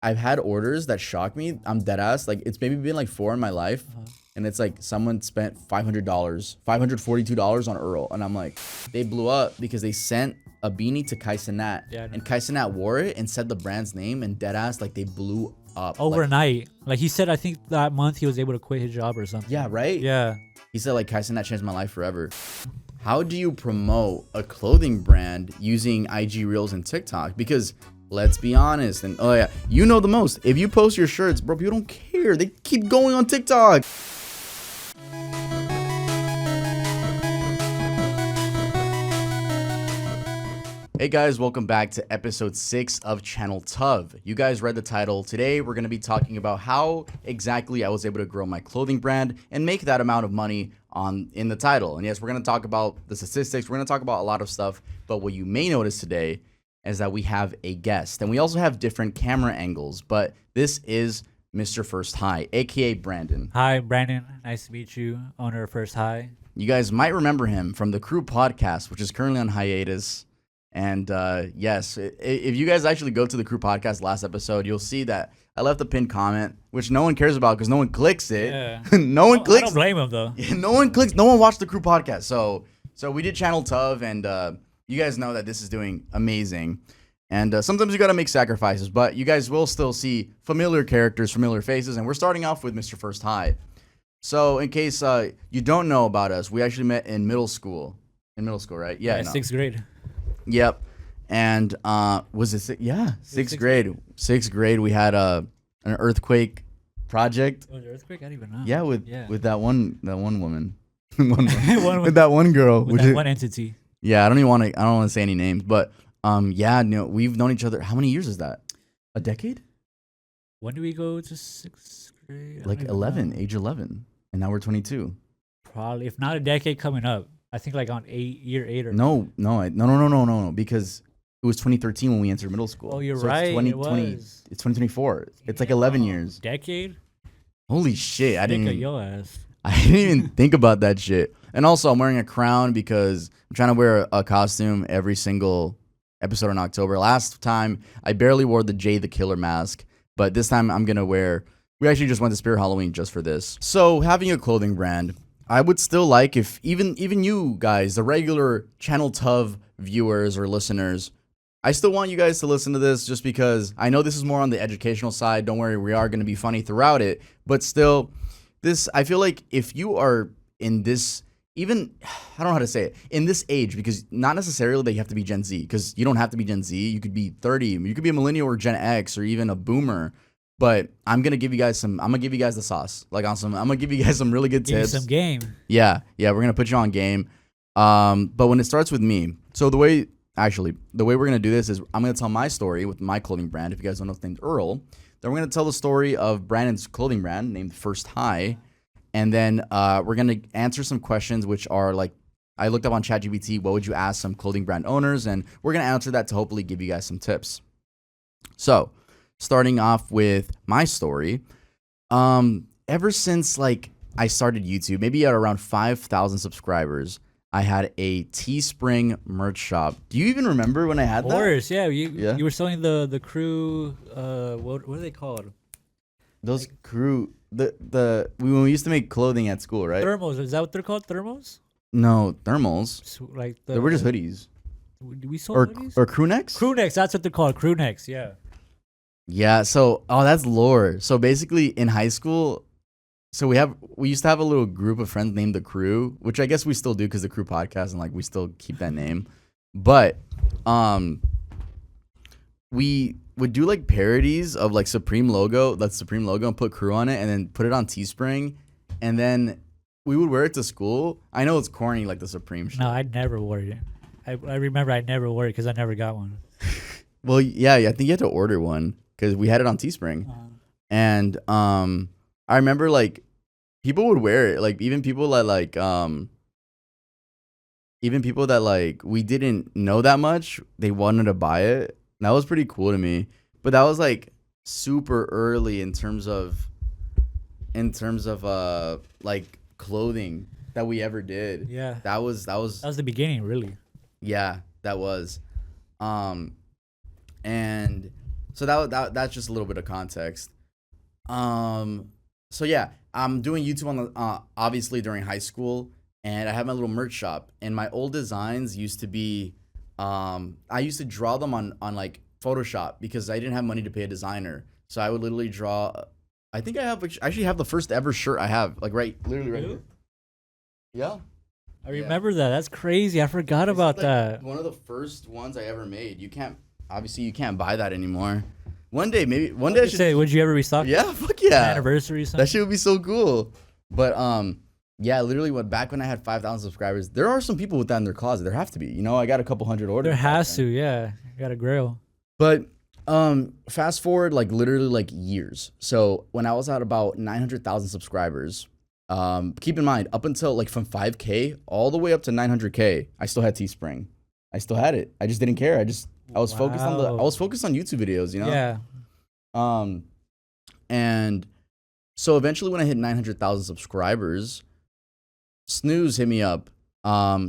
I've had orders that shock me. I'm dead ass. Like it's maybe been like 4 in my life, and it's like someone spent $542 on Earl, and I'm like, they blew up because they sent a beanie to Kai Cenat, Yeah, I know. and Kai Cenat wore it and said the brand's name, and dead ass like they blew up Overnight. Like he said, I think that month he was able to quit his job or something. Yeah, right. Yeah. He said like Kai Cenat changed my life forever. How do you promote a clothing brand using IG Reels and TikTok? Because let's be honest, and oh yeah, you know the most. If you post your shirts, bro, people don't care. They keep going on TikTok. Hey guys, welcome back to episode 6 of Channel Tuv. You guys read the title. Today we're going to be talking about how exactly I was able to grow my clothing brand and make that amount of money in the title. And yes, we're going to talk about the statistics. We're going to talk about a lot of stuff. But what you may notice today is that we have a guest. And we also have different camera angles. But this is Mr. First High, aka Brandon. Hi, Brandon. Nice to meet you, owner of First High. You guys might remember him from the Crew podcast, which is currently on hiatus. And yes, if you guys actually go to the Crew podcast last episode, you'll see that I left a pinned comment, which no one cares about because no one clicks it. Yeah. No one clicks. I don't blame him though. No one clicks. No one watched the Crew podcast. So we did Channel Tuv, and you guys know that this is doing amazing. And sometimes you got to make sacrifices, but you guys will still see familiar characters, familiar faces. And we're starting off with Mr. First High. So in case you don't know about us, we actually met in middle school. In middle school, right? Yeah, no. 6th grade. Yep. And was it sixth grade? Sixth grade, we had an earthquake project. Was it earthquake? I don't even know. Yeah, with that one woman. With that one girl. With that one entity. Yeah, I don't want to say any names, but yeah, no, we've known each other. How many years is that? A decade? When do we go to 6th grade? Like 11, age 11. And now we're 22. Probably, if not a decade coming up. I think like on year 8 or no, because it was 2013 when we entered middle school. Oh, you're right. It's 2024. It's like 11 years. Decade? Holy shit! I didn't even think about that shit. And also, I'm wearing a crown because I'm trying to wear a costume every single episode in October. Last time, I barely wore the Jay the Killer mask, but this time I'm gonna wear. We actually just went to Spirit Halloween just for this. So having a clothing brand, I would still like if even you guys, the regular Channel Tuv viewers or listeners, I still want you guys to listen to this just because I know this is more on the educational side. Don't worry, we are going to be funny throughout it. But still, I feel like if you are in this, I don't know how to say it, in this age, because not necessarily that you have to be Gen Z, because you don't have to be Gen Z. You could be 30, you could be a millennial or Gen X or even a boomer. But I'm gonna give you guys the sauce. I'm gonna give you guys some really good tips. Give you some game. Yeah, we're gonna put you on game. But when it starts with me, so the way we're gonna do this is I'm gonna tell my story with my clothing brand. If you guys don't know, it's named Earl. Then we're gonna tell the story of Brandon's clothing brand named First High, and then we're gonna answer some questions which are like I looked up on ChatGPT. What would you ask some clothing brand owners? And we're gonna answer that to hopefully give you guys some tips. So, starting off with my story, ever since like I started YouTube, maybe at around 5,000 subscribers, I had a Teespring merch shop. Do you even remember when I had that? Of course, yeah. You were selling the Crew. What are they called? Those Crew. When we used to make clothing at school, right? Thermals. Is that what they're called? Thermals? No, thermals. They were just hoodies. We sold hoodies? Or crew necks. Crew necks. That's what they're called. Crew necks. Yeah. Yeah, so that's lore. So basically in high school, we used to have a little group of friends named the Crew, which I guess we still do because the Crew podcast and like we still keep that name. But we would do like parodies of like Supreme logo and put Crew on it and then put it on Teespring, and then we would wear it to school. I know it's corny like the Supreme shit. No, I never wore it. I remember I never wore it because I never got one. Well, yeah, I think you had to order one. Because we had it on Teespring. And I remember like people would wear it. Like even people that we didn't know that much, they wanted to buy it. And that was pretty cool to me. But that was like super early in terms of like clothing that we ever did. Yeah. That was the beginning, really. Yeah, that was. And So that's just a little bit of context. So yeah, I'm doing YouTube on the obviously during high school, and I have my little merch shop. And my old designs used to be, I used to draw them on like Photoshop because I didn't have money to pay a designer. So I would literally draw. I think I actually have the first ever shirt I have, like literally right here. Yeah. I remember that. That's crazy. I forgot about that. One of the first ones I ever made. You can't buy that anymore. One day I should say. Would you ever restock? Yeah, fuck yeah. Anniversary. That shit would be so cool. But yeah, literally, back when I had 5,000 subscribers, there are some people with that in their closet. There have to be. You know, I got a couple hundred orders. There has to, yeah. You got a grill. But fast forward like literally like years. So when I was at about 900,000 subscribers, keep in mind up until like from 5K all the way up to 900K, I still had Teespring. I still had it. I just didn't care. I was focused on YouTube videos, you know? Yeah. And so eventually when I hit 900,000 subscribers, Snooze hit me up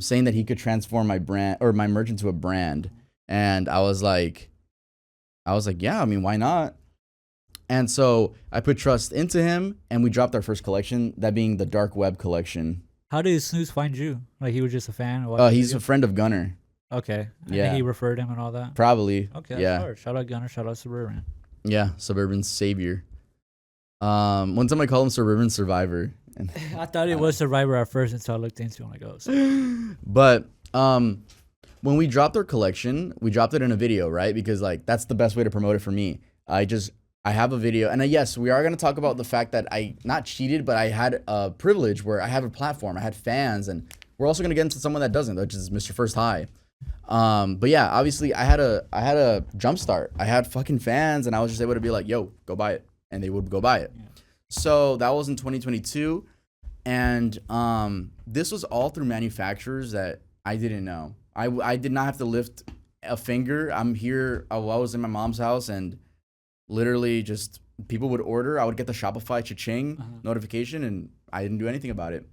saying that he could transform my brand or my merch into a brand. And I was like, yeah, I mean, why not? And so I put trust into him and we dropped our first collection, that being the Dark Web collection. How did Snooze find you? Like he was just a fan? He's a friend of Gunner. Okay. Yeah. And he referred him and all that? Probably. Okay. Yeah. Hard. Shout out Gunner. Shout out Suburban. Yeah. Suburban savior. One time I called him Suburban Survivor. And I thought it was Survivor at first until I looked into it. I'm like, oh. So. But when we dropped our collection, we dropped it in a video, right? Because like that's the best way to promote it for me. I have a video, and yes, we are going to talk about the fact that I not cheated, but I had a privilege where I have a platform, I had fans, and we're also going to get into someone that doesn't, which is Mr. First High. But yeah, obviously I had a jump start. I had fucking fans, and I was just able to be like, yo, go buy it, and they would go buy it. Yeah. So that was in 2022, and this was all through manufacturers that I didn't know. I did not have to lift a finger. I'm here. I was in my mom's house, and literally just people would order. I would get the Shopify cha-ching notification, and I didn't do anything about it.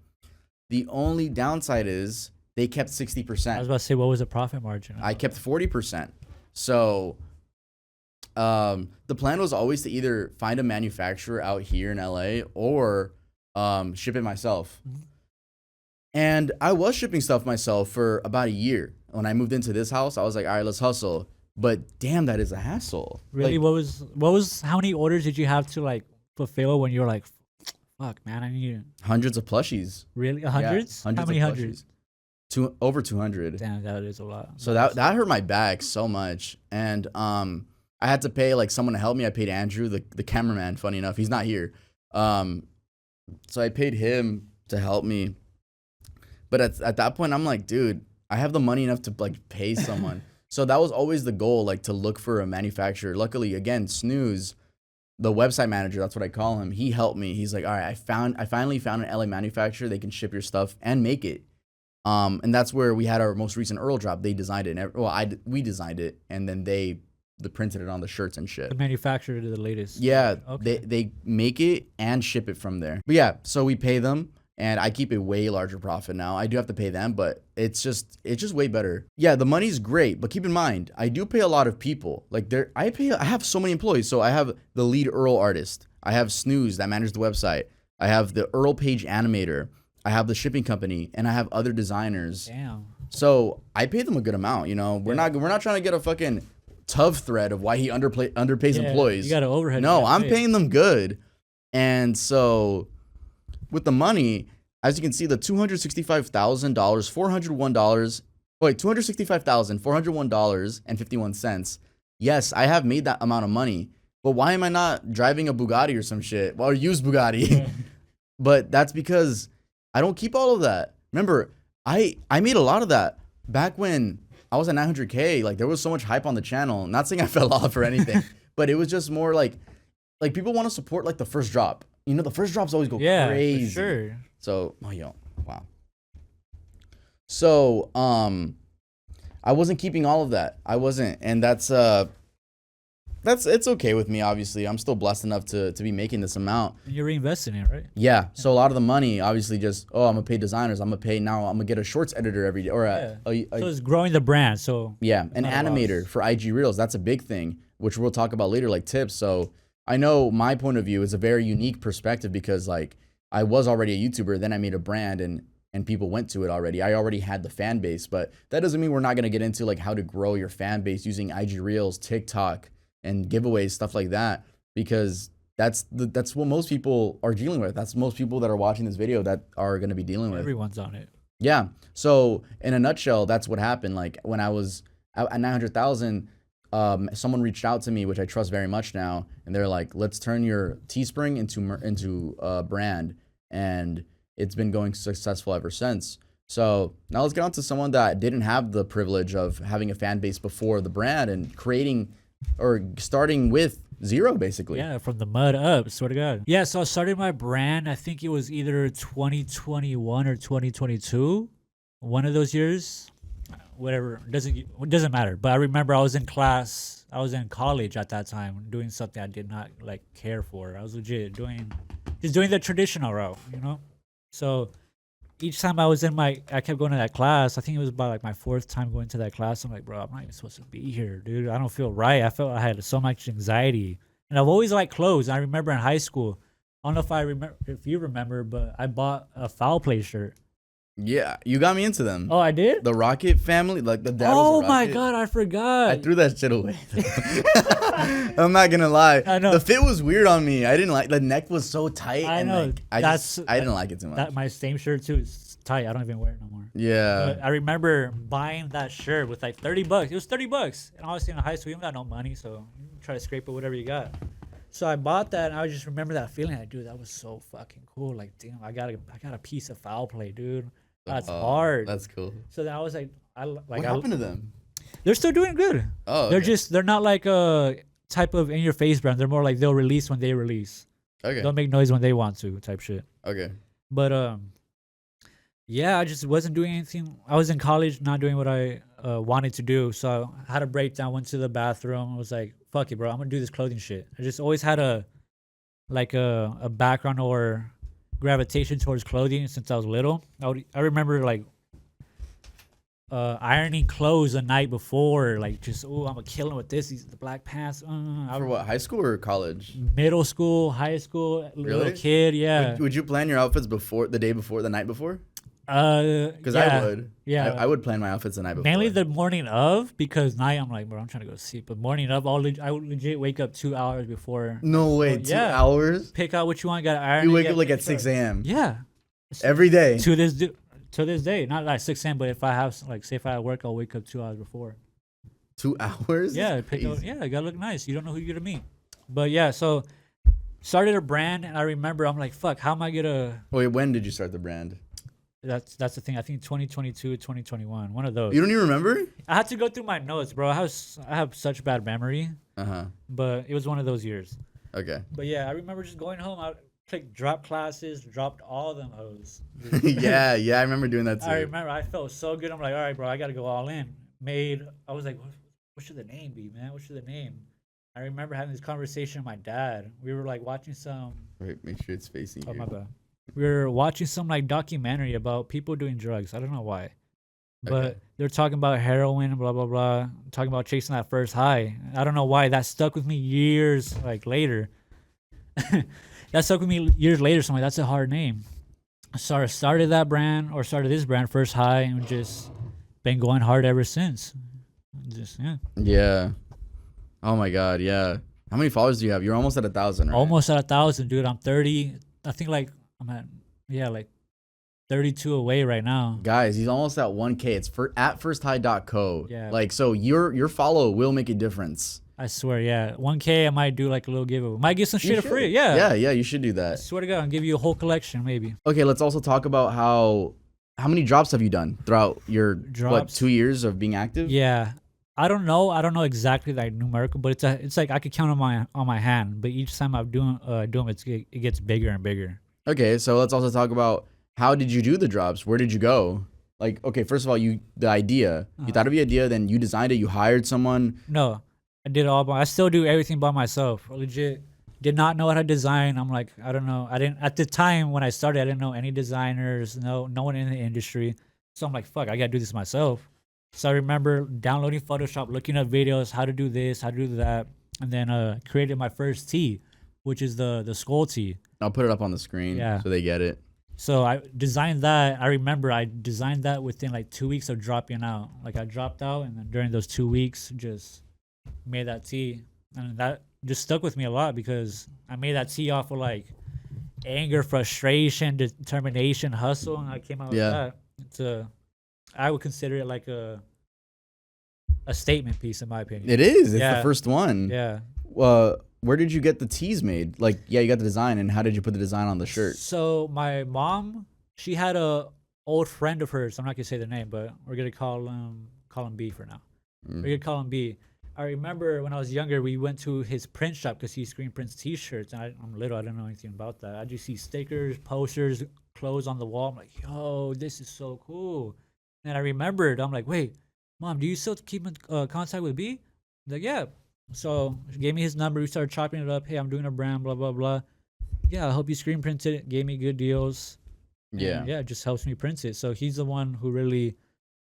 The only downside is they kept 60%. I was about to say, what was the profit margin? I kept 40%. So the plan was always to either find a manufacturer out here in LA or ship it myself. Mm-hmm. And I was shipping stuff myself for about a year. When I moved into this house, I was like, all right, let's hustle. But damn, that is a hassle. Really? Like, how many orders did you have to like fulfill when you were like, fuck, man, I need hundreds of plushies. Really? Hundreds? Yeah, how many hundreds? Over 200. Damn, that is a lot. So that hurt my back so much. And I had to pay like someone to help me. I paid Andrew, the cameraman, funny enough. He's not here. So I paid him to help me. But at that point, I'm like, dude, I have the money enough to like pay someone. So that was always the goal, like to look for a manufacturer. Luckily, again, Snooze, the website manager, that's what I call him. He helped me. He's like, all right, I finally found an LA manufacturer. They can ship your stuff and make it. And that's where we had our most recent Earl drop. They designed it. We designed it, and then they printed it on the shirts and shit. The manufacturer did the latest. Yeah, okay. They make it and ship it from there. But yeah, so we pay them. And I keep a way larger profit now. I do have to pay them, but it's just way better. Yeah, the money's great, but keep in mind, I do pay a lot of people. Like I have so many employees. So I have the lead Earl artist. I have Snooze that manages the website. I have the Earl page animator. I have the shipping company, and I have other designers. Damn. So I pay them a good amount. You know, we're not trying to get a fucking tough thread of why he underpays employees. You got an overhead. No, I'm paying them good, and so. With the money, as you can see, the $265,000, $265,401.51. Yes, I have made that amount of money, but why am I not driving a Bugatti or some shit? Or used Bugatti? But that's because I don't keep all of that. Remember, I made a lot of that back when I was at 900K. Like there was so much hype on the channel. Not saying I fell off or anything, but it was just more like people want to support like the first drop. You know, the first drops always go crazy. For sure. So, wow. So, I wasn't keeping all of that. I wasn't, and that's it's okay with me. Obviously, I'm still blessed enough to be making this amount. And you're reinvesting it, right? Yeah. So a lot of the money, obviously, just I'm gonna pay designers. I'm gonna get a shorts editor every day, or So it's growing the brand. So an animator for IG Reels. That's a big thing, which we'll talk about later, like tips. So I know my point of view is a very unique perspective because like I was already a YouTuber, then I made a brand and people went to it already. I already had the fan base, but that doesn't mean we're not gonna get into like how to grow your fan base using IG Reels, TikTok, and giveaways, stuff like that, because that's what most people are dealing with. That's most people that are watching this video that are gonna be dealing with. Everyone's on it. Yeah. So in a nutshell, that's what happened. Like when I was at 900,000, someone reached out to me, which I trust very much now, and they're like, "Let's turn your Teespring into a brand," and it's been going successful ever since. So now let's get on to someone that didn't have the privilege of having a fan base before the brand and creating or starting with zero, basically. Yeah, from the mud up, swear to God. Yeah, so I started my brand, I think it was either 2021 or 2022. One of those years. Whatever, it doesn't matter. But I remember I was in college at that time doing something I did not like care for. I was legit doing the traditional route, you know? So each time I kept going to that class. I think it was about like my fourth time going to that class. I'm like, bro, I'm not even supposed to be here, dude. I don't feel right. I felt I had so much anxiety. And I've always liked clothes. I remember in high school, I don't know if you remember, but I bought a foul play shirt. Yeah, you got me into them. Oh, I did? The Rocket family, like the dad was a Oh Rocket. my God, I forgot. I threw that shit away. I'm not gonna lie. I know. The fit was weird on me. I didn't like the neck was so tight. I and know. Like, I didn't like it too much. That my same shirt too is tight. I don't even wear it no more. Yeah. But I remember buying that shirt with like $30. It was $30. And obviously in high school, you don't got no money, so you try to scrape it whatever you got. So I bought that, and I just remember that feeling. Like, dude, that was so fucking cool. Like, damn, I got a piece of foul play, dude. That's hard. That's cool. So then I was like, what happened to them? They're still doing good. Oh, they're not like a type of in your face brand. They're more like they'll release when they release. Okay. They'll make noise when they want to, type shit. Okay. But yeah, I just wasn't doing anything. I was in college, not doing what I wanted to do. So I had a breakdown, went to the bathroom. I was like, fuck it, bro. I'm gonna do this clothing shit. I just always had a background or gravitation towards clothing since I was little. I remember like ironing clothes the night before, like just I'm gonna kill him with the black pants. For what, high school or college? Middle school, high school, little kid, yeah. Would you plan your outfits the night before? Because yeah, I would. Yeah, I would plan my outfits the night before. Mainly the morning of, because night I'm like, bro, I'm trying to go to sleep. But morning of, I would legit wake up 2 hours before. No way, 2 hours? Pick out what you want, got iron. You wake up like at 6 a.m. Yeah. Every day. To this day, not like 6 a.m. But if I have say if I have work, I'll wake up 2 hours before. 2 hours? Yeah, I gotta look nice. You don't know who you're gonna meet. But yeah, so started a brand, and I remember I'm like, fuck, how am I gonna? Wait, when did you start the brand? That's the thing. I think 2022, 2021, one of those. You don't even remember? I had to go through my notes, bro. I have such bad memory. But it was one of those years. Okay. But yeah, I remember just going home. I dropped classes, dropped all them hoes. yeah, I remember doing that too. I remember I felt so good. I'm like, all right, bro, I gotta go all in. I was like, what should the name be, man? What should the name? I remember having this conversation with my dad. We were like watching some. Wait, make sure it's facing you. Oh, my bad. We were watching some like documentary about people doing drugs. I don't know why, but they're talking about heroin, blah blah blah. Talking about chasing that first high. I don't know why that stuck with me years later. That stuck with me years later. So I'm like, that's a hard name. So I started this brand, First High, and just been going hard ever since. Yeah. Oh my God. Yeah. How many followers do you have? You're almost at 1,000, right? Almost at 1,000, dude. I'm 30. I think I'm at 32 away right now. Guys, he's almost at 1K. It's at firsthigh.co. Yeah. Like, so your follow will make a difference. I swear, yeah. 1K, I might do like a little giveaway. Might get some shit for free. Yeah. Yeah, you should do that. I swear to God, I'll give you a whole collection, maybe. Okay, let's also talk about how many drops have you done throughout your 2 years of being active? Yeah. I don't know exactly like numerical, but it's like I could count on my hand. But each time I'm doing it gets bigger and bigger. Okay, so let's also talk about how did you do the drops? Where did you go? Like, okay, first of all, the idea. You thought of the idea, then you designed it. You hired someone. No, I did all by. I still do everything by myself. Legit. Did not know how to design. I'm like, I don't know. I didn't at the time when I started. I didn't know any designers. No one in the industry. So I'm like, fuck. I gotta do this myself. So I remember downloading Photoshop, looking up videos, how to do this, how to do that, and then created my first tee, which is the skull tee. I'll put it up on the screen so they get it. So I designed that. I remember I designed that within like 2 weeks of dropping out. Like I dropped out, and then during those 2 weeks, just made that tee, and that just stuck with me a lot because I made that tee off of like anger, frustration, determination, hustle, and I came out with that. I would consider it like a statement piece, in my opinion. It is. It's the first one. Yeah. Where did you get the tees made? Like, you got the design, and how did you put the design on the shirt? So my mom, she had a old friend of hers. I'm not gonna say the name, but we're gonna call him B for now. We're gonna call him B. I remember when I was younger, we went to his print shop because he screen prints T-shirts, and I'm little. I didn't know anything about that. I just see stickers, posters, clothes on the wall. I'm like, yo, this is so cool. And I remembered, I'm like, wait, Mom, do you still keep in contact with B? Like, yeah. So she gave me his number. We started chopping it up. Hey, I'm doing a brand, blah, blah, blah. Yeah, I hope you screen printed it. Gave me good deals. Yeah. And yeah, it just helps me print it. So he's the one who really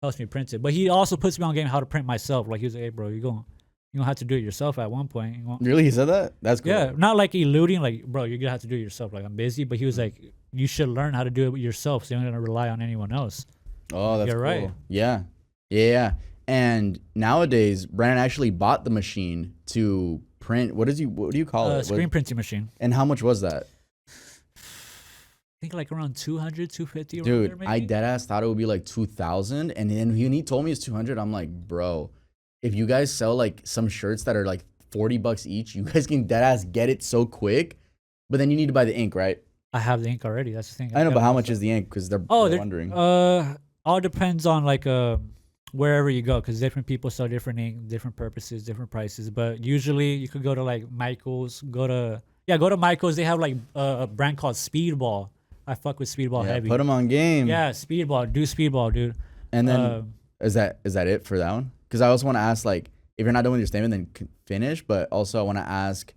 helps me print it. But he also puts me on game how to print myself. Like, he was like, hey, bro, you're going to have to do it yourself at one point. Really? He said that? That's cool. Yeah, not like eluding, like, bro, you're going to have to do it yourself. Like, I'm busy. But he was like, you should learn how to do it yourself so you're not going to rely on anyone else. Oh, that's You're cool. right. Yeah. Yeah. And nowadays, Brandon actually bought the machine to print. What do you call it? Screen printing machine. And how much was that? I think like around 200, 250. Dude, there, maybe? I deadass thought it would be like 2,000. And then when he told me it's 200, I'm like, bro, if you guys sell like some shirts that are like $40 each, you guys can deadass get it so quick. But then you need to buy the ink, right? I have the ink already. That's the thing. I know, but how much is the ink? Because they're wondering. All depends on like wherever you go, because different people sell different ink, different purposes, different prices. But usually you could go to like Michael's. Go to Michael's. They have like a brand called Speedball. I fuck with Speedball heavy. Put them on game. Yeah, Speedball. Do Speedball, dude. And then is that it for that one? Because I also want to ask, like, if you're not done with your statement, then finish. But also I want to ask,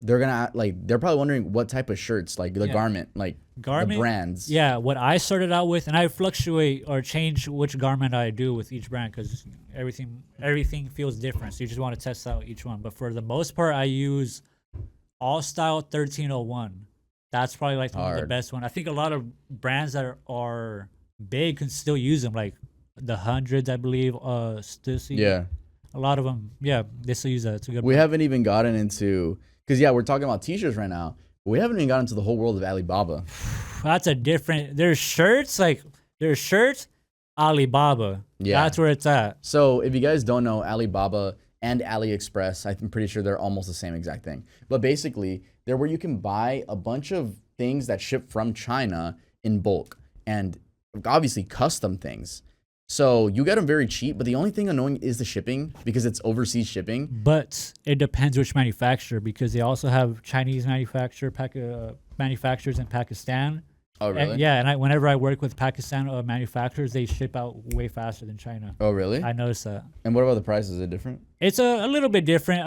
they're probably wondering what type of shirts, like the garment, the brands. Yeah, what I started out with, and I fluctuate or change which garment I do with each brand because everything feels different. So you just want to test out each one. But for the most part, I use All Style 1301. That's probably like one of the best one. I think a lot of brands that are big can still use them, like the hundreds, I believe. Stussy. Yeah. A lot of them, they still use that. It's a good. We haven't even gotten into, because we're talking about t-shirts right now. But we haven't even gotten into the whole world of Alibaba. That's a different. There's shirts, Alibaba. Yeah. That's where it's at. So if you guys don't know, Alibaba and AliExpress, I'm pretty sure they're almost the same exact thing. But basically, they're where you can buy a bunch of things that ship from China in bulk and obviously custom things. So you get them very cheap, but the only thing annoying is the shipping because it's overseas shipping. But it depends which manufacturer, because they also have Chinese manufacturers in Pakistan. Oh, really? And whenever I work with Pakistan manufacturers, they ship out way faster than China. Oh, really? I noticed that. And what about the price? Is it different? It's a little bit different.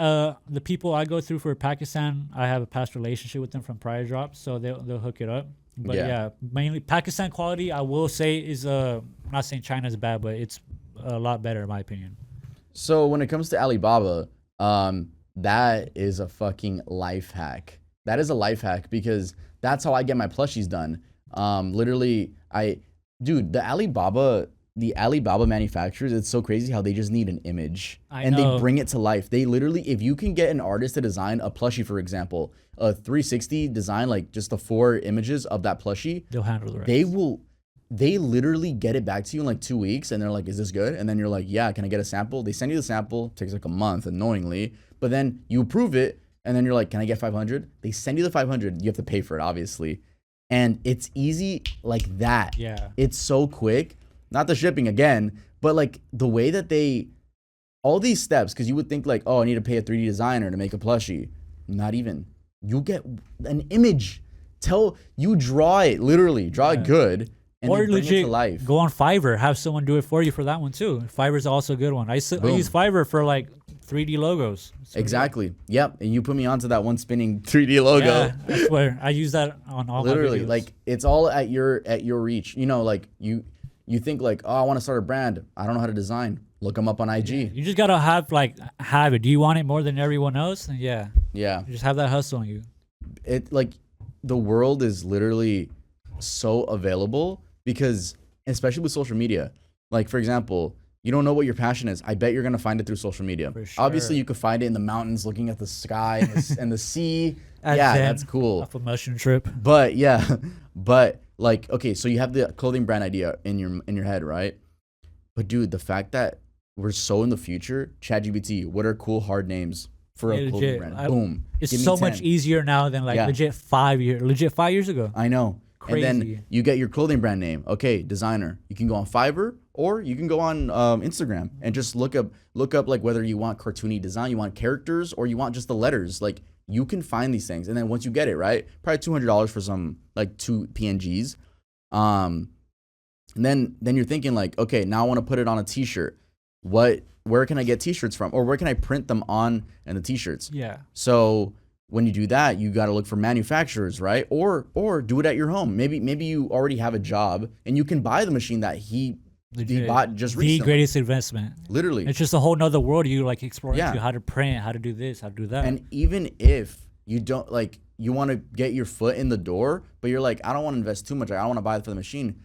The people I go through for Pakistan, I have a past relationship with them from prior drops, so they'll hook it up. But mainly Pakistan quality, I will say, is I'm not saying China's bad, but it's a lot better in my opinion. So when it comes to Alibaba, that is a fucking life hack. That is a life hack because that's how I get my plushies done. The Alibaba manufacturers, it's so crazy how they just need an image and they bring it to life. They literally, if you can get an artist to design a plushie, for example, a 360 design, like just the 4 images of that plushie, they'll handle the rest. They literally get it back to you in like 2 weeks and they're like, is this good? And then you're like, yeah, can I get a sample? They send you the sample, takes like a month, annoyingly, but then you approve it and then you're like, can I get 500? They send you the 500. You have to pay for it, obviously. And it's easy like that. Yeah. It's so quick. Not the shipping again, but like the way that all these steps, because you would think like, oh, I need to pay a 3D designer to make a plushie. Not even. You get an image. You draw it, literally. Draw it good. And or bring legit, it to life. Go on Fiverr. Have someone do it for you for that one too. Fiverr's also a good one. I use Fiverr for like 3D logos. Exactly. Yep. And you put me onto that one spinning 3D logo. Yeah, I swear. I use that on all Literally, my videos. like it's all at your reach. You know, like you think like, oh, I want to start a brand. I don't know how to design. Look them up on IG. Yeah, you just gotta have it. Do you want it more than everyone else? And Yeah. you just have that hustle on you. It like the world is literally so available because especially with social media. Like for example, you don't know what your passion is. I bet you're gonna find it through social media. For sure. Obviously, you could find it in the mountains, looking at the sky and the sea. At Yeah, Zen, that's cool. Off a mushroom trip. But yeah, but like okay, so you have the clothing brand idea in your head, right? But dude, the fact that we're so in the future, ChatGPT, what are cool hard names for a clothing brand? Boom. It's Give me so 10. much easier now than like Yeah. legit 5 years ago. I know. Crazy. And then you get your clothing brand name. Okay, designer. You can go on Fiverr or you can go on Instagram and just look up like whether you want cartoony design, you want characters, or you want just the letters. Like you can find these things, and then once you get it right, probably $200 for some like 2 PNGs. And then you're thinking like, okay, now I want to put it on a T-shirt. Where can I get T-shirts from, or where can I print them on in the T-shirts? Yeah. So when you do that, you got to look for manufacturers, right? Or do it at your home. Maybe you already have a job and you can buy the machine that he bought just recently. The greatest investment. Literally. It's just a whole nother world you like explore Yeah. into how to print, how to do this, how to do that. And even if you don't like, you want to get your foot in the door, but you're like, I don't want to invest too much. I don't want to buy it for the machine.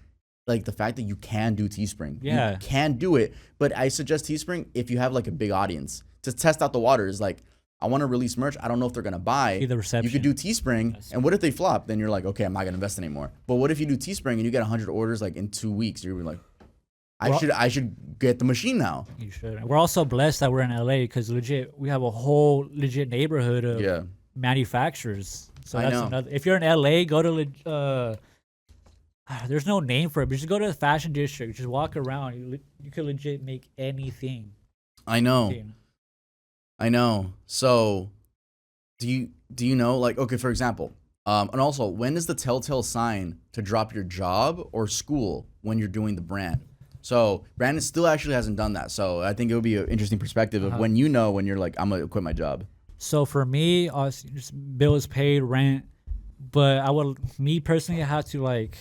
Like the fact that you can do Teespring. Yeah. You can do it. But I suggest Teespring if you have like a big audience to test out the waters. Like, I want to release merch. I don't know if they're going to buy. See the reception. You could do Teespring. Yes. And what if they flop? Then you're like, okay, I'm not going to invest anymore. But what if you do Teespring and you get 100 orders like in 2 weeks? You're like, I should get the machine now. You should. We're also blessed that we're in LA because legit, we have a whole legit neighborhood of manufacturers. So that's another. If you're in LA, go to there's no name for it, but just go to the fashion district. Just walk around. You could legit make anything. I know. So, do you know, like, okay, for example, and also, when is the telltale sign to drop your job or school when you're doing the brand? So Brandon still actually hasn't done that. So I think it would be an interesting perspective of when you're like, I'm gonna quit my job. So for me, just bills paid, rent, but me personally, I have to like.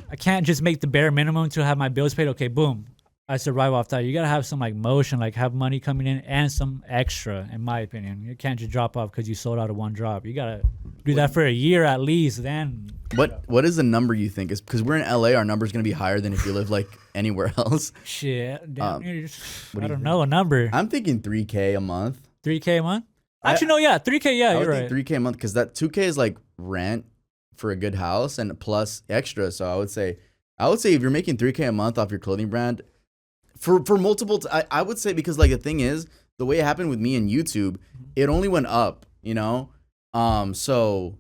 I can't just make the bare minimum to have my bills paid. Okay, boom, I survive off that. You gotta have some like motion, like have money coming in and some extra. In my opinion, you can't just drop off because you sold out of one job. You gotta do that for a year at least. Then what is the number you think is, because we're in LA, our number's gonna be higher than if you live like anywhere else. Shit, I don't know a number. I'm thinking $3K a month. 3K a month? Actually, no, yeah, 3K. Yeah, you're right. 3K a month because that 2K is like rent for a good house and plus extra. So I would say if you're making 3K a month off your clothing brand for multiple, I would say, because like the thing is, the way it happened with me and YouTube, it only went up, you know? So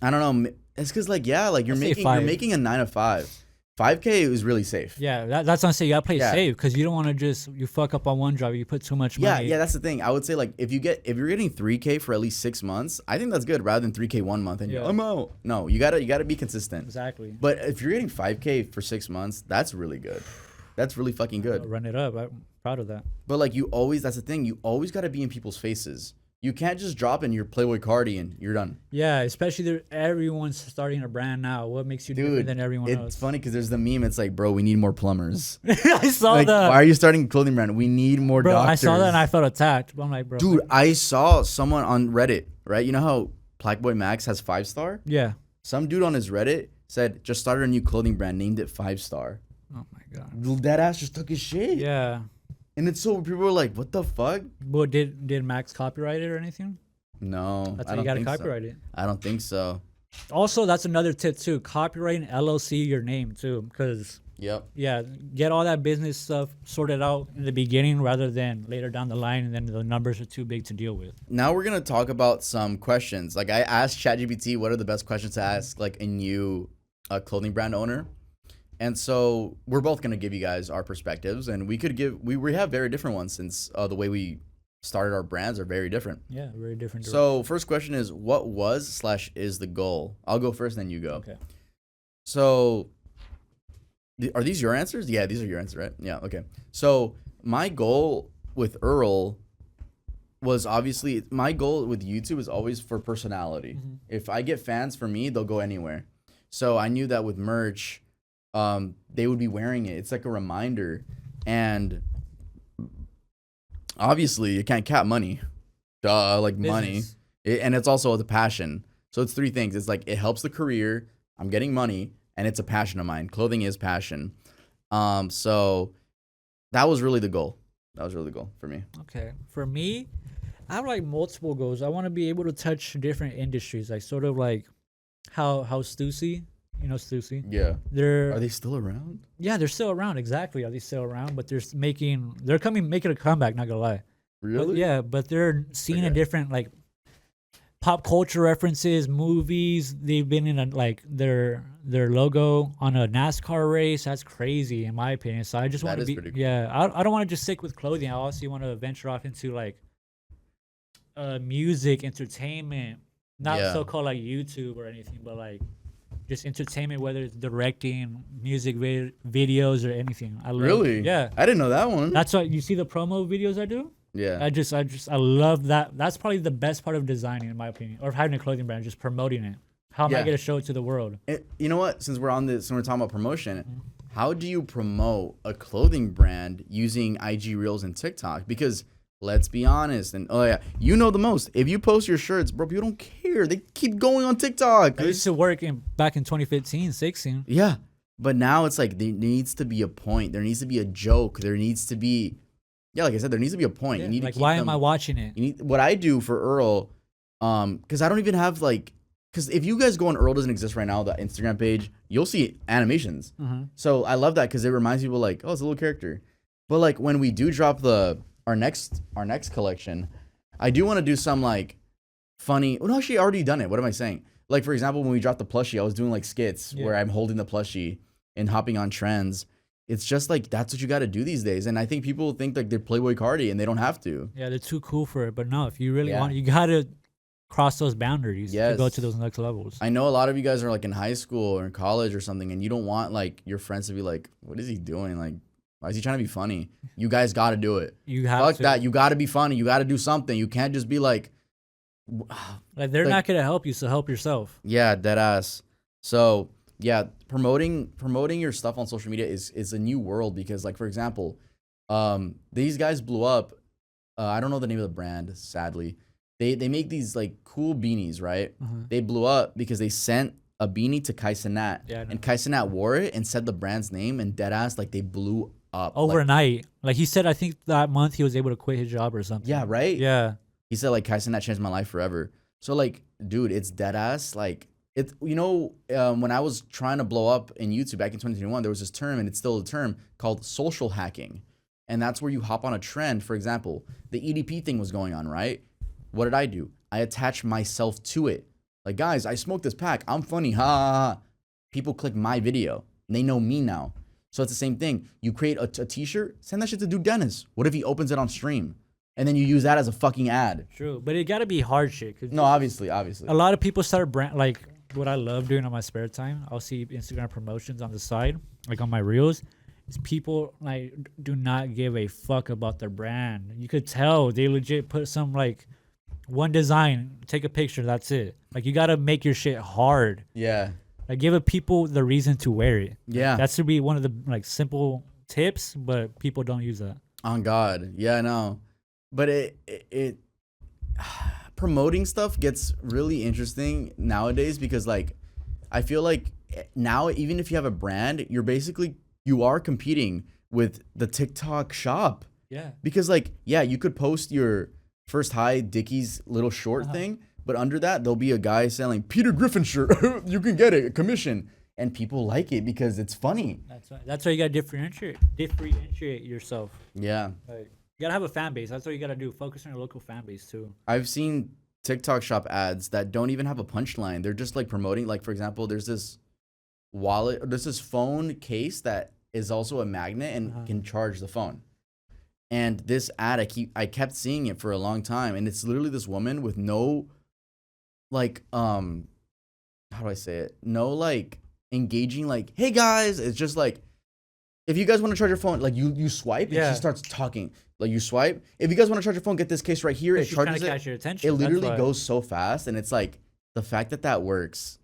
I don't know. It's because like, yeah, like you're making a 9 to 5. 5K is really safe. Yeah, that's what I'm saying. You gotta play safe because you don't want to you fuck up on one job. You put too much money. Yeah, that's the thing. I would say like if you're getting 3K for at least 6 months, I think that's good rather than 3K 1 month and you're I'm out. No, you gotta be consistent. Exactly. But if you're getting 5K for 6 months, that's really good. That's really fucking good. Run it up. I'm proud of that. But like that's the thing. You always gotta be in people's faces. You can't just drop in your Playboy Cardi and you're done. Yeah, especially everyone's starting a brand now. What makes you different than everyone else? It's funny because there's the meme. It's like, bro, we need more plumbers. I saw like, that. Why are you starting a clothing brand? We need more doctors. I saw that and I felt attacked. I'm like, bro. Dude, I saw someone on Reddit, right? You know how Blackboy Max has 5-star? Yeah. Some dude on his Reddit said, just started a new clothing brand, named it 5-star. Oh my God. That ass just took his shit. Yeah. And it's so, people were like, what the fuck? But did Max copyright it or anything? No, that's why you gotta copyright it. I don't think so. Also, that's another tip too. Copyright and LLC your name too, because get all that business stuff sorted out in the beginning rather than later down the line, and then the numbers are too big to deal with. Now we're gonna talk about some questions. Like I asked ChatGPT, what are the best questions to ask like a new clothing brand owner? And so we're both gonna give you guys our perspectives, and we have very different ones since the way we started our brands are very different. Yeah, very different. So first question is, what was/is the goal? I'll go first, then you go. Okay. So are these your answers? Yeah, these are your answers, right? Yeah, okay. So my goal with Earl was obviously my goal with YouTube is always for personality. Mm-hmm. If I get fans for me, they'll go anywhere. So I knew that with merch, they would be wearing it. It's like a reminder. And obviously, you can't cap money. Duh, like money. And it's also the passion. So it's three things. It's like it helps the career. I'm getting money, and it's a passion of mine. Clothing is passion. So that was really the goal. That was really the goal for me. Okay. For me, I have like multiple goals. I want to be able to touch different industries, like sort of like how Stussy, you know Stussy? Yeah. Are they still around? Yeah, they're still around. Exactly. Are they still around? But they're making a comeback, not gonna lie. Really? But they're seeing a different like pop culture references, movies. They've been in their logo on a NASCAR race. That's crazy in my opinion. So I just want to be pretty cool. Yeah, I don't want to just stick with clothing. I also want to venture off into like music, entertainment, not so-called like YouTube or anything, but like just entertainment, whether it's directing, music videos or anything. Really? Yeah. I didn't know that one. That's what you see the promo videos I do? Yeah. I love that. That's probably the best part of designing, in my opinion, or having a clothing brand, just promoting it. How am I going to show it to the world? You know what? Since we're talking about promotion, how do you promote a clothing brand using IG Reels and TikTok? Because let's be honest, and you know the most. If you post your shirts, bro, people don't care. They keep going on TikTok. I used to work back in 2015, 16. Yeah, but now it's like there needs to be a point. There needs to be a joke. There needs to be, like I said, there needs to be a point. Yeah, you need like to keep why am I watching it? What I do for Earl, because I don't even have because if you guys go on Earl doesn't exist right now, the Instagram page, you'll see animations. So I love that because it reminds people like, oh, it's a little character. But like when we do drop our next collection, I do want to do some like funny. Well, no, actually, I already done it. What am I saying? Like for example, when we dropped the plushie, I was doing like skits where I'm holding the plushie and hopping on trends. It's just like that's what you got to do these days, and I think people think like they're Playboy Cardi and they don't have to. Yeah, they're too cool for it. But no, if you really want, you gotta cross those boundaries to go to those next levels. I know a lot of you guys are like in high school or in college or something, and you don't want like your friends to be like, "What is he doing? Like, why is he trying to be funny?" You guys got to do it. You have Fuck that. You got to be funny. You got to do something. You can't just be like they're not gonna help you, so help yourself. Yeah, dead ass. So yeah, promoting your stuff on social media is a new world because like for example, these guys blew up. I don't know the name of the brand, sadly. They make these like cool beanies, right? They blew up because they sent a beanie to Kai Cenat, and Kai Cenat wore it and said the brand's name and dead ass like they blew up overnight. Like he said, I think that month he was able to quit his job or something. Yeah, right. Yeah, he said like Kai Cenat changed my life forever. So like, dude, it's dead ass. Like it's when I was trying to blow up in YouTube back in 2021, there was this term, and it's still a term called social hacking, and that's where you hop on a trend. For example, the EDP thing was going on, right? What did I do? I attached myself to it. Like, guys, I smoked this pack. I'm funny. Ha, ha, ha. People click my video, and they know me now. So it's the same thing. You create a t-shirt, send that shit to Dude Dennis. What if he opens it on stream? And then you use that as a fucking ad. True, but it got to be hard shit. No, obviously. A lot of people start like what I love doing on my spare time. I'll see Instagram promotions on the side, like on my reels. Is people like do not give a fuck about their brand. You could tell they legit put some like one design, take a picture, that's it. Like you gotta make your shit hard. Yeah. Like give people the reason to wear it. Yeah. That should be one of the like simple tips, but people don't use that. On God. Yeah, I know. But it promoting stuff gets really interesting nowadays because like I feel like now even if you have a brand, you are competing with the TikTok shop. Yeah. Because like, you could post your first high Dickies little short thing, but under that there'll be a guy selling Peter Griffin shirt. You can get it, a commission, and people like it because it's funny. That's why you gotta differentiate yourself. Yeah. Like, you gotta have a fan base. That's what you gotta do. Focus on your local fan base too. I've seen TikTok shop ads that don't even have a punchline. They're just like promoting. Like for example, there's this phone case that is also a magnet and can charge the phone. And this ad, I kept seeing it for a long time, and it's literally this woman with no, like, how do I say it? No, like, engaging, like, hey guys. It's just like, if you guys want to charge your phone, like you swipe and she starts talking. Like you swipe. If you guys want to charge your phone, get this case right here. It charges to catch your attention. It literally goes so fast, and it's like the fact that works.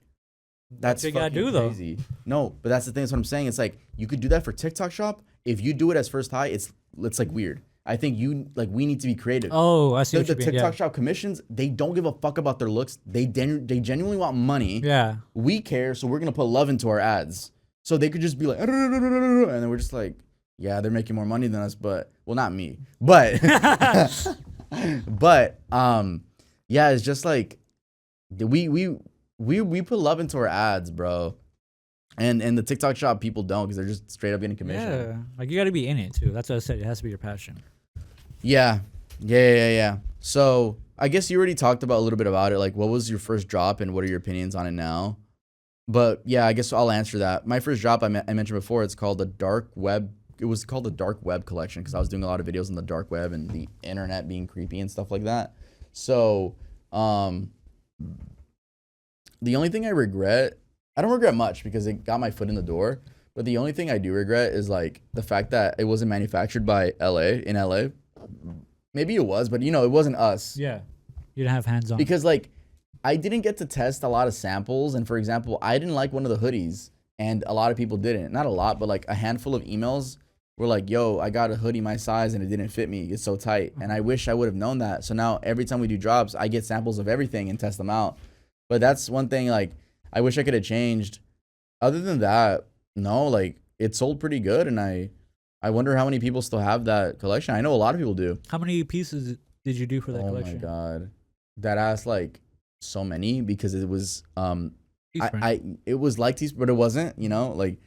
That's what you gotta do crazy. Though. No, but that's the thing. That's what I'm saying. It's like you could do that for TikTok Shop. If you do it as first high, it's like weird. I think we need to be creative. Oh, I see. The TikTok Shop commissions, they don't give a fuck about their looks. They genuinely want money. Yeah. We care, so we're gonna put love into our ads. So they could just be like, and then we're just like, yeah, they're making more money than us, but well, not me, but but yeah, it's just like we put love into our ads, bro. And the TikTok Shop people don't, because they're just straight up getting commission. Yeah, like you got to be in it too. That's what I said. It has to be your passion. Yeah. So I guess you already talked about a little bit about it. Like, what was your first drop, and what are your opinions on it now? But yeah, I guess I'll answer that. My first drop, I mentioned before, it's called the dark web. It was called the dark web collection because I was doing a lot of videos on the dark web and the internet being creepy and stuff like that. So, the only thing I don't regret much because it got my foot in the door. But the only thing I do regret is like the fact that it wasn't manufactured by in LA. Maybe it was, but it wasn't us. Yeah, you didn't have hands on. Because like, I didn't get to test a lot of samples, and for example, I didn't like one of the hoodies, and a lot of people didn't. Not a lot, but like a handful of emails were like, "Yo, I got a hoodie my size, and it didn't fit me. It's so tight." And I wish I would have known that. So now every time we do drops, I get samples of everything and test them out. But that's one thing like I wish I could have changed. Other than that, no, like it sold pretty good, and I wonder how many people still have that collection. I know a lot of people do. How many pieces did you do for that collection? Oh my god, that ass like so many, because it was it was like teaspoon, but it wasn't. Like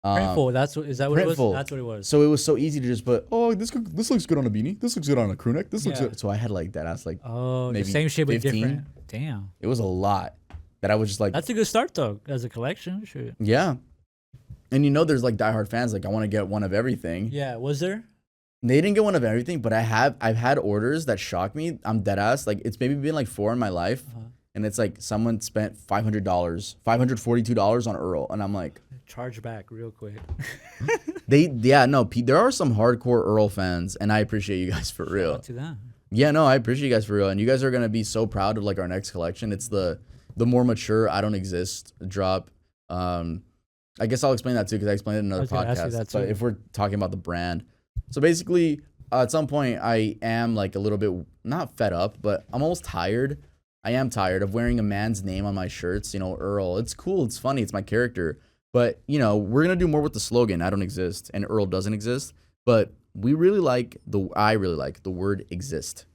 printful. Is that what printful. it was? That's what it was. So it was so easy to just put. Oh, this looks good on a beanie. This looks good on a crew neck. This looks good. So I had like that ass like maybe the same shape but different. Damn, it was a lot that I was just like. That's a good start though, as a collection. Sure. Yeah. And there's like diehard fans like I want to get one of everything. Yeah, was there? They didn't get one of everything, but I've had orders that shock me. I'm dead ass. Like it's maybe been like 4 in my life, and it's like someone spent $500, $542 on Earl, and I'm like, charge back real quick. There are some hardcore Earl fans, and I appreciate you guys for real. Shout out to them. Yeah, no, I appreciate you guys for real, and you guys are gonna be so proud of like our next collection. It's the more mature I Don't Exist drop. I guess I'll explain that too because I explained it in another podcast. But if we're talking about the brand, so basically at some point I am like a little bit not fed up, but I'm almost tired. I am tired of wearing a man's name on my shirts. Earl. It's cool. It's funny. It's my character. But we're gonna do more with the slogan I don't exist and Earl doesn't exist. But I really like the word exist,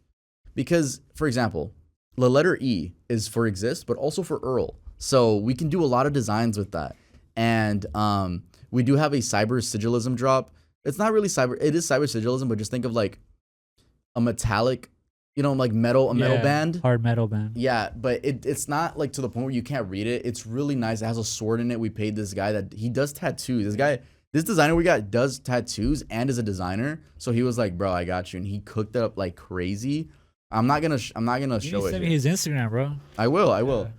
because for example, the letter E is for exist, but also for Earl. So we can do a lot of designs with that. And we do have a cyber sigilism drop. It's not really cyber. It is cyber sigilism, but just think of like a metallic, like metal band. Hard metal band. Yeah, but it's not like to the point where you can't read it. It's really nice. It has a sword in it. We paid this guy that he does tattoos. This designer we got does tattoos and is a designer. So he was like, "Bro, I got you," and he cooked it up like crazy. I'm not gonna show it. Send me his Instagram, bro. I will.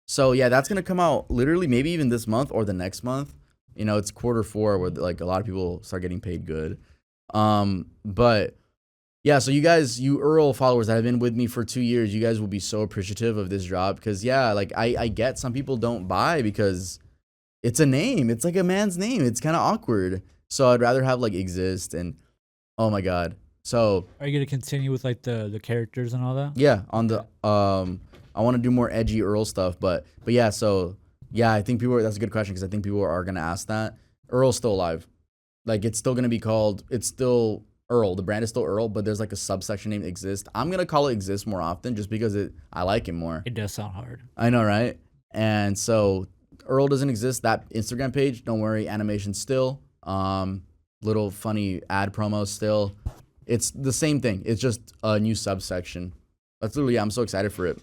So yeah, that's gonna come out literally maybe even this month or the next month. It's Q4 where like a lot of people start getting paid good. But yeah, so you Earl followers that have been with me for 2 years, you guys will be so appreciative of this drop, because yeah, like I get some people don't buy because it's a name. It's like a man's name. It's kind of awkward. So I'd rather have like exist and oh my god. So are you gonna continue with like the characters and all that? Yeah, on the I want to do more edgy Earl stuff, but yeah, so yeah, I think that's a good question because I think people are gonna ask that. Earl's still alive, like it's still gonna be called. It's still Earl. The brand is still Earl, but there's like a subsection named Exist. I'm gonna call it Exist more often just because I like it more. It does sound hard. I know, right? And so Earl doesn't exist. That Instagram page, don't worry, animation still. Little funny ad promos still. It's the same thing. It's just a new subsection. That's literally, I'm so excited for it.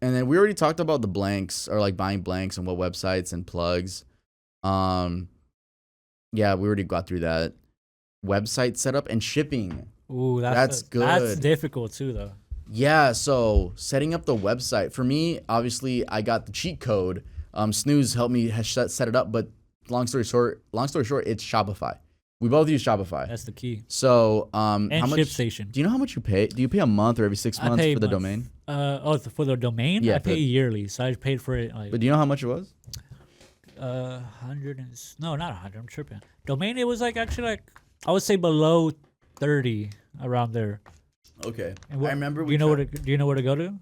And then we already talked about the blanks, or like buying blanks and what websites and plugs. Yeah, we already got through that. Website setup and shipping. Ooh, that's good. That's difficult too, though. Yeah, so setting up the website. For me, obviously, I got the cheat code. Snooze helped me set it up, but long story short, it's Shopify. We both use Shopify. That's the key. So, And how much? ShipStation. Do you know how much you pay? Do you pay a month or every 6 months for the domain? For the domain, Yeah, I pay yearly, so I paid for it like But do you know how much it was? 100 and no, not 100. I'm tripping. Domain, it was like actually like I would say below 30 around there. Okay. And I remember. Do you know where to go to?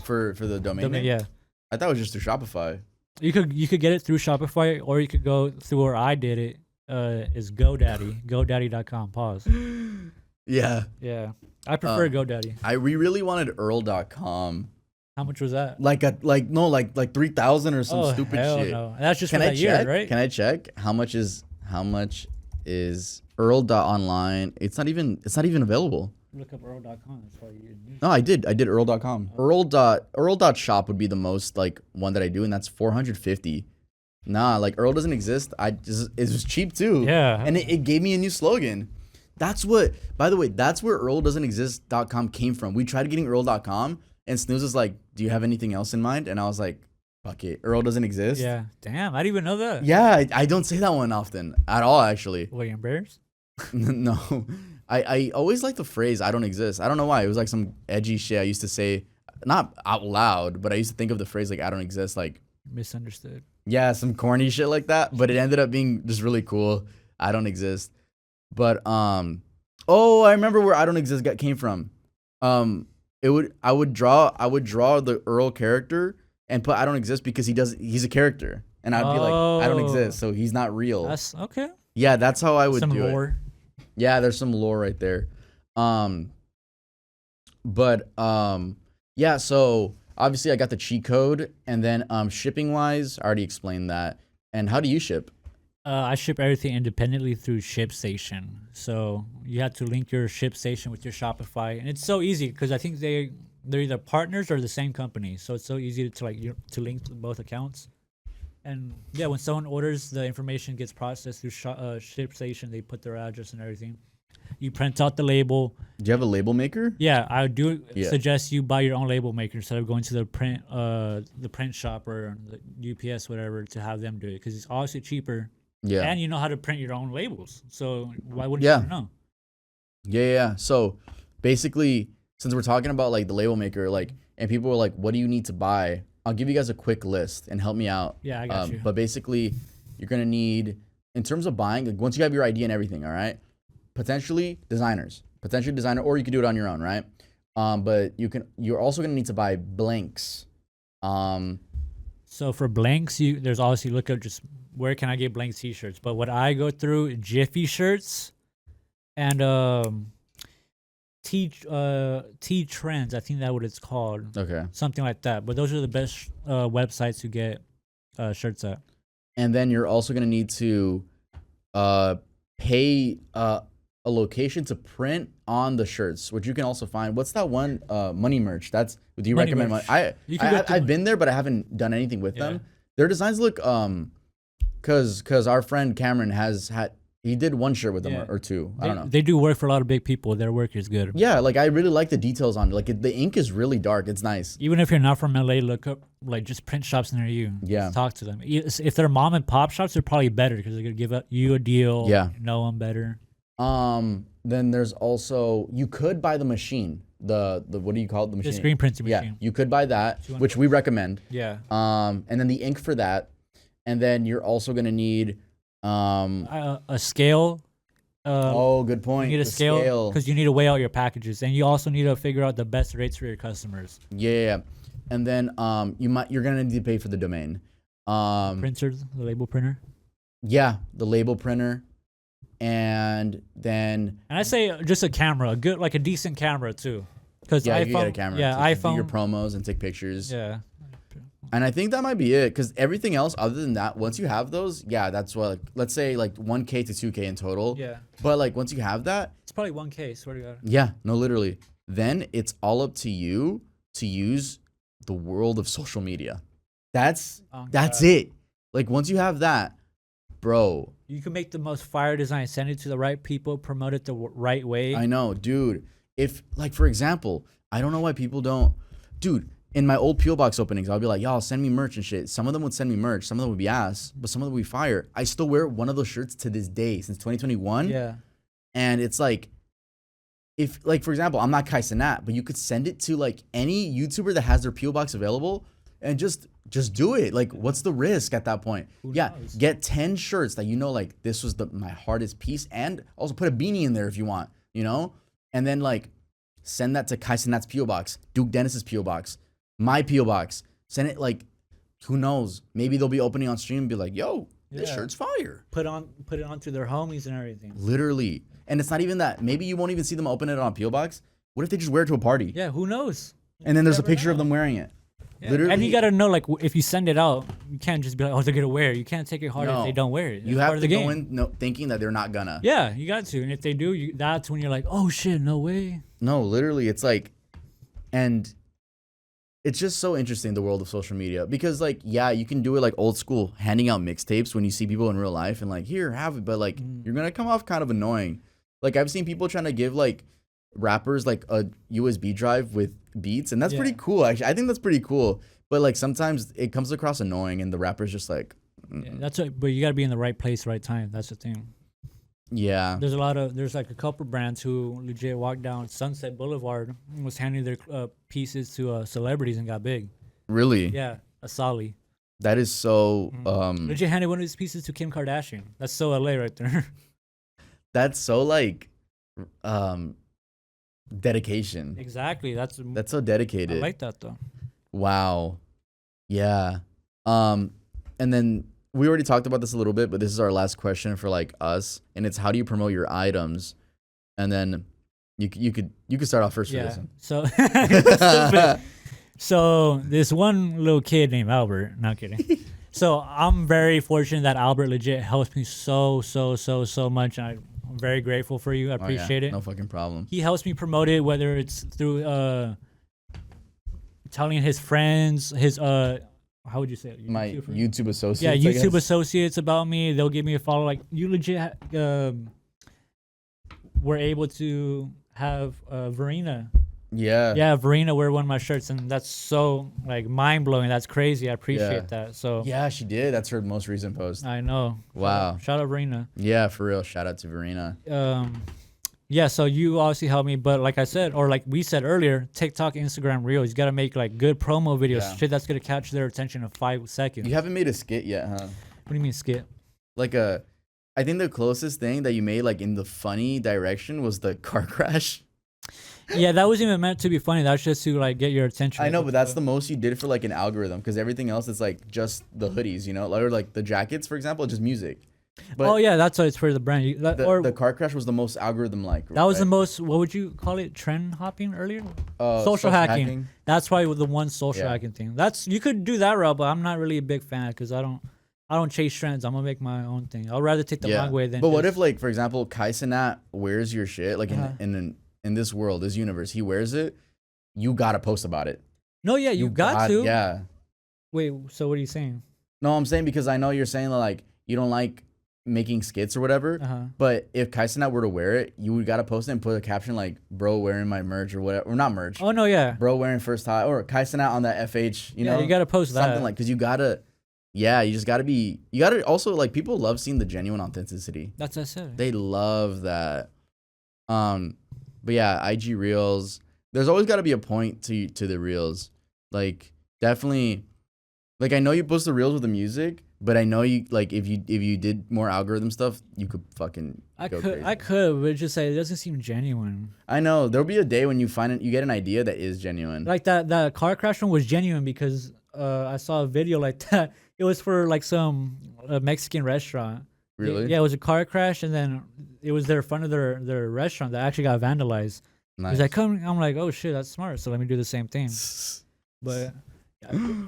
For the domain name? Yeah. I thought it was just through Shopify. You could get it through Shopify, or you could go through where I did it. Is GoDaddy, GoDaddy.com. Pause. Yeah. Yeah, I prefer GoDaddy. We really wanted Earl.com. How much was that? Like 3,000 or some stupid hell shit. No. That's just Can for I that check? year, right? Can I check how much is Earl.online? It's not even available. Look up Earl.com. That's why you use. No, I did Earl.com. Earl.shop would be the most like one that I do, and that's $450. Nah, like Earl doesn't exist. It was cheap too. Yeah. And it gave me a new slogan. That's what, by the way, that's where EarlDoesn'tExist.com came from. We tried getting Earl.com, and Snooze was like, do you have anything else in mind? And I was like, fuck it, Earl doesn't exist. Yeah. Damn, I didn't even know that. Yeah, I don't say that one often at all, actually. Were you embarrassed? No. I always like the phrase, I don't exist. I don't know why. It was like some edgy shit I used to say, not out loud, but I used to think of the phrase like, I don't exist, like. Misunderstood. Yeah, some corny shit like that, but it ended up being just really cool. I don't exist. But I remember where I don't exist came from. I would draw the Earl character and put I don't exist because he's a character. And I'd be like, I don't exist, so he's not real. That's okay. Yeah, that's how I would Some do lore. it. Yeah, there's some lore right there. Yeah, so obviously I got the cheat code, and then shipping wise, I already explained that. And how do you ship? I ship everything independently through ShipStation. So you have to link your ShipStation with your Shopify, and it's so easy because I think they're either partners or the same company. So it's so easy to link both accounts. And yeah, when someone orders, the information gets processed through ShipStation. They put their address and everything. You print out the label. Do you have a label maker? Yeah, I do suggest you buy your own label maker instead of going to the print shop or the UPS, whatever, to have them do it, because it's obviously cheaper. Yeah. And you know how to print your own labels. So why wouldn't you know? Yeah. So basically, since we're talking about like the label maker, like, and people were like, what do you need to buy? I'll give you guys a quick list and help me out. Yeah, I got you. But basically, you're going to need, in terms of buying, like, once you have your ID and everything, all right? Potentially designer, or you can do it on your own, right? But you're also going to need to buy blanks. So for blanks, there's obviously look up just where can I get blank t-shirts. But what I go through, Jiffy shirts and T Trends, I think that's what it's called. Okay. Something like that. But those are the best websites to get shirts at. And then you're also going to need to pay a location to print on the shirts, which you can also find. What's that one? Money Merch. Do you recommend? I've been there, but I haven't done anything with them. Their designs look because our friend Cameron he did one shirt with them or two. I don't know. They do work for a lot of big people. Their work is good. Yeah, like I really like the details on it. Like the ink is really dark. It's nice. Even if you're not from LA, look up like just print shops near you. Yeah. Just talk to them. If they're mom and pop shops, they're probably better because they're gonna give you a deal. Yeah. Know them better. Then there's also, you could buy the machine. The what do you call it? The machine. The screen printing machine. Yeah, you could buy that, which we recommend. Yeah. And then the ink for that, and then you're also gonna need a scale. Good point. You need a scale because you need to weigh out your packages, and you also need to figure out the best rates for your customers. Yeah, and then you're gonna need to pay for the domain. Printers, the label printer. Yeah, the label printer, and then. And I say just a camera, a decent camera too, because iPhone. You get a camera. Yeah, iPhone. Do your promos and take pictures. Yeah. And I think that might be it, because everything else other than that, once you have those, that's what, let's say like 1K to 2K in total. Yeah. But like once you have that, it's probably 1K, swear to God. Yeah, no, literally. Then it's all up to you to use the world of social media. That's it. Like once you have that, bro. You can make the most fire design, send it to the right people, promote it the right way. I know, dude. If like, for example, I don't know why people don't, dude. in my old PO box openings, I'll be like, y'all send me merch and shit. Some of them would send me merch. Some of them would be ass, but some of them would be fire. I still wear one of those shirts to this day since 2021. Yeah. And it's like, if like, for example, I'm not Kai Cenat, but you could send it to like any YouTuber that has their PO box available and just do it. Like, what's the risk at that point? Who Yeah. knows? Get 10 shirts that, like, this was my hardest piece, and also put a beanie in there if you want, and then like send that to Kai Cenat's PO box, Duke Dennis's PO box, my PO box. Send it, like, who knows? Maybe they'll be opening on stream and be like, yo, this shirt's fire. Put it onto their homies and everything. Literally. And it's not even that. Maybe you won't even see them open it on PO box. What if they just wear it to a party? Yeah, who knows? And then there's a picture of them wearing it. Yeah. Literally. And you gotta know, like, if you send it out, you can't just be like, oh, they're gonna wear it. You can't take it hard if they don't wear it. You have to go in thinking that they're not gonna. Yeah, you got to. And if they do, that's when you're like, oh shit, no way. No, literally, it's like, and it's just so interesting, the world of social media, because like, yeah, you can do it like old school, handing out mixtapes when you see people in real life and like, here, have it, but like, you're gonna come off kind of annoying. Like, I've seen people trying to give like rappers like a USB drive with beats, and that's pretty cool. Actually, I think that's pretty cool. But like, sometimes it comes across annoying, and the rapper's just like, that's it. But you gotta be in the right place, right time. That's the thing. Yeah. There's like a couple brands who legit walked down Sunset Boulevard and was handing their pieces to celebrities and got big. Really? Yeah, Asali. That is so. Legit handed one of his pieces to Kim Kardashian. That's so LA right there. That's so like, dedication. Exactly. That's so dedicated. I like that though. Wow. Yeah. And then we already talked about this a little bit, but this is our last question for like us, and it's how do you promote your items? And then you could start off first for this one. So this one little kid named Albert, not kidding. So I'm very fortunate that Albert legit helps me so much. I'm very grateful for you. I appreciate it. No fucking problem. He helps me promote it, whether it's through telling his friends, his how would you say it? My YouTube associates. Yeah, YouTube associates about me. They'll give me a follow. Like, you legit were able to have Verena. Yeah, Verena wear one of my shirts, and that's so like mind blowing. That's crazy. I appreciate that. So yeah, she did. That's her most recent post. I know. Wow. Shout out Verena. Yeah, for real. Shout out to Verena. Yeah, so you obviously helped me, but like I said, or like we said earlier, TikTok, Instagram Reels, you gotta make like good promo videos, shit that's gonna catch their attention in 5 seconds. You haven't made a skit yet, huh? What do you mean skit? Like I think the closest thing that you made like in the funny direction was the car crash. Yeah, that wasn't even meant to be funny. That's just to like get your attention. I know, but that's the most you did for like an algorithm, because everything else is like just the hoodies, or like the jackets, for example, just music. But oh yeah, that's why it's for the brand. The car crash was the most algorithm like. That was the most. What would you call it? Trend hopping earlier? Social hacking. That's why with the one social hacking thing. That's, you could do that route, but I'm not really a big fan because I don't chase trends. I'm gonna make my own thing. I'd rather take the long way than. But what if, like, for example, Kai Cenat wears your shit, like in this world, this universe, he wears it. You gotta post about it. No, yeah, you got to. Yeah. Wait, so what are you saying? No, I'm saying, because I know you're saying that, like, you don't like making skits or whatever, but if Kai Cenat were to wear it, you would gotta post it and put a caption like, bro wearing my merch or whatever, or not merch. Oh no, yeah. Bro wearing first high, or Kai Cenat on that FH, you gotta post something like, because you gotta, you just gotta be, you gotta also, like, people love seeing the genuine authenticity. That's what I said. They love that. But yeah, IG Reels, there's always gotta be a point to the Reels. Like, definitely, like, I know you post the Reels with the music, but I know you, like, if you did more algorithm stuff, you could fucking go crazy. I could, but just say it doesn't seem genuine. I know there'll be a day when you get an idea that is genuine. Like that car crash one was genuine because I saw a video like that. It was for like some Mexican restaurant. Really? Yeah, it was a car crash, and then it was their front of their restaurant that actually got vandalized. Nice. He's like, I'm like, oh shit, that's smart. So let me do the same thing. But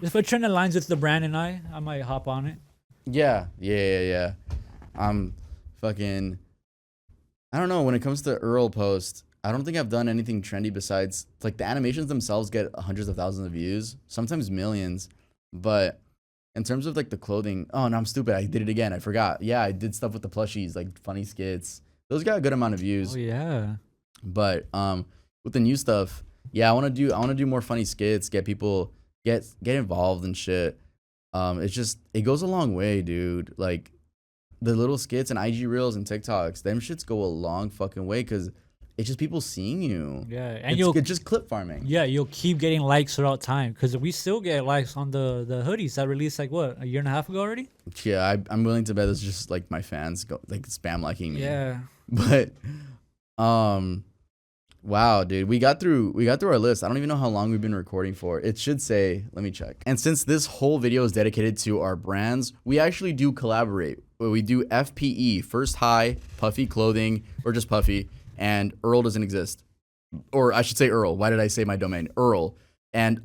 if a trend aligns with the brand and I might hop on it. Yeah. I'm fucking, I don't know, when it comes to Earl post, I don't think I've done anything trendy besides, like, the animations themselves get hundreds of thousands of views, sometimes millions, but in terms of like the clothing, oh no, I'm stupid, I did it again, I forgot. Yeah, I did stuff with the plushies, like funny skits. Those got a good amount of views. Oh yeah. But with the new stuff, yeah, I want to do more funny skits, get people get involved and shit. It's just it goes a long way, dude. Like the little skits and IG reels and TikToks, them shits go a long fucking way because it's just people seeing you. Yeah, and it's just clip farming. Yeah, you'll keep getting likes throughout time because we still get likes on the hoodies that released like what, a year and a half ago already. Yeah, I'm willing to bet it's just like my fans go like spam liking me. Yeah, but wow, dude, we got through our list. I don't even know how long we've been recording for. It should say, let me check. And since this whole video is dedicated to our brands, we actually do collaborate. We do FPE, First High, Puffy Clothing, or just Puffy, and Earl doesn't exist. Or I should say Earl. Why did I say my domain? Earl. And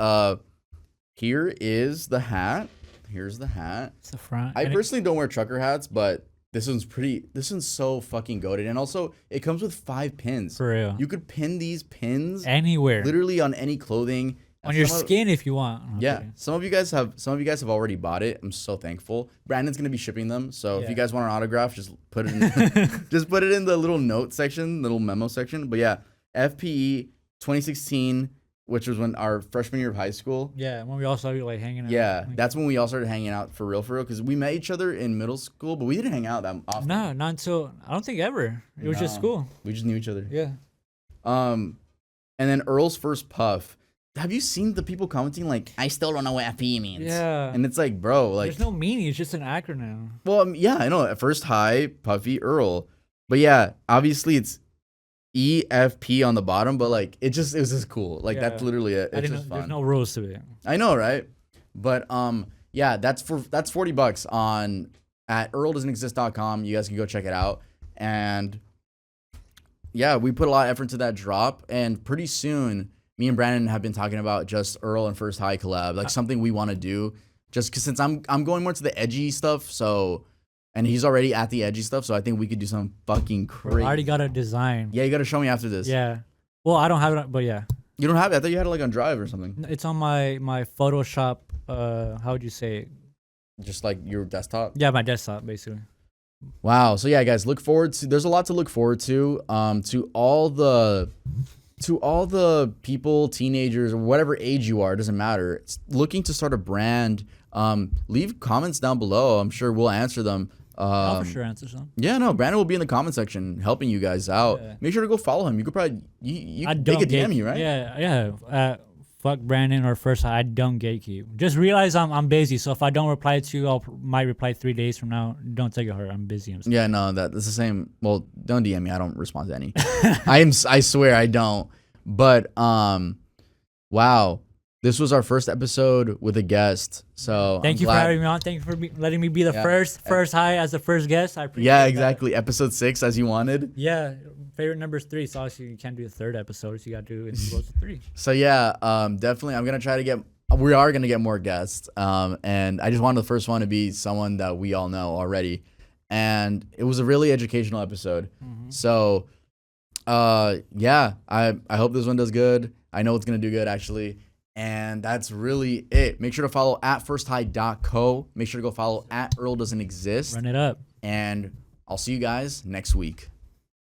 here is the hat. Here's the hat. It's the front. I personally don't wear trucker hats, but this one's so fucking goated. And also, it comes with 5 pins. For real. You could pin these pins anywhere. Literally on any clothing. On your skin if you want. Yeah. Okay. Some of you guys have already bought it. I'm so thankful. Brandon's gonna be shipping them. So if you guys want an autograph, just put it in just put it in the little note section, little memo section. But yeah, FPE 2016, which was when our freshman year of high school. Yeah, when we all started like hanging out. Yeah, that's when we all started hanging out for real, because we met each other in middle school, but we didn't hang out that often. No, not until I don't think ever. It was just school. We just knew each other. Yeah. And then Earl's first puff. Have you seen the people commenting like, I still don't know what FPE means? Yeah. And it's like, bro, like there's no meaning. It's just an acronym. Well, yeah, I know. At First High, Puffy, Earl. But yeah, obviously it's EFP on the bottom, but like it was just cool. Like that's literally it. It's just fun. There's no rules to it. I know, right? But yeah, that's $40 on at earldoesn'texist.com. You guys can go check it out. And yeah, we put a lot of effort into that drop, and pretty soon me and Brandon have been talking about just Earl and First High collab, like something we want to do. Just because since I'm going more to the edgy stuff, so and he's already at the edgy stuff, so I think we could do something fucking crazy. I already got a design. Yeah, you got to show me after this. Yeah. Well, I don't have it, but yeah. You don't have it? I thought you had it like on Drive or something. It's on my Photoshop. How would you say it? Just like your desktop? Yeah, my desktop basically. Wow. So yeah, guys, look forward to. There's a lot to look forward to. To all the people, teenagers, or whatever age you are, it doesn't matter. It's looking to start a brand. Leave comments down below. I'm sure we'll answer them. I'll for sure answer some. Yeah, no, Brandon will be in the comment section helping you guys out. Yeah. Make sure to go follow him. You could probably they could DM me, right? Yeah. Fuck Brandon or First High. I don't gatekeep. Just realize I'm busy. So if I don't reply to you, might reply 3 days from now. Don't take it hard. I'm busy. Yeah, no, that's the same. Well, don't DM me. I don't respond to any. I swear I don't. But wow. This was our first episode with a guest, so thank you for having me on. Thank you for letting me be the first high as the first guest. I appreciate Yeah, exactly. That. Episode 6, as you wanted. Yeah, favorite number is 3, so obviously you can't do a third episode, so you got to do it in 3. So yeah, definitely, I'm gonna try to get. We are gonna get more guests, and I just wanted the first one to be someone that we all know already, and it was a really educational episode. Mm-hmm. So, yeah, I hope this one does good. I know it's gonna do good actually. And that's really it. Make sure to follow at firsthigh.co. Make sure to go follow at Earl Doesn't Exist. Run it up. And I'll see you guys next week.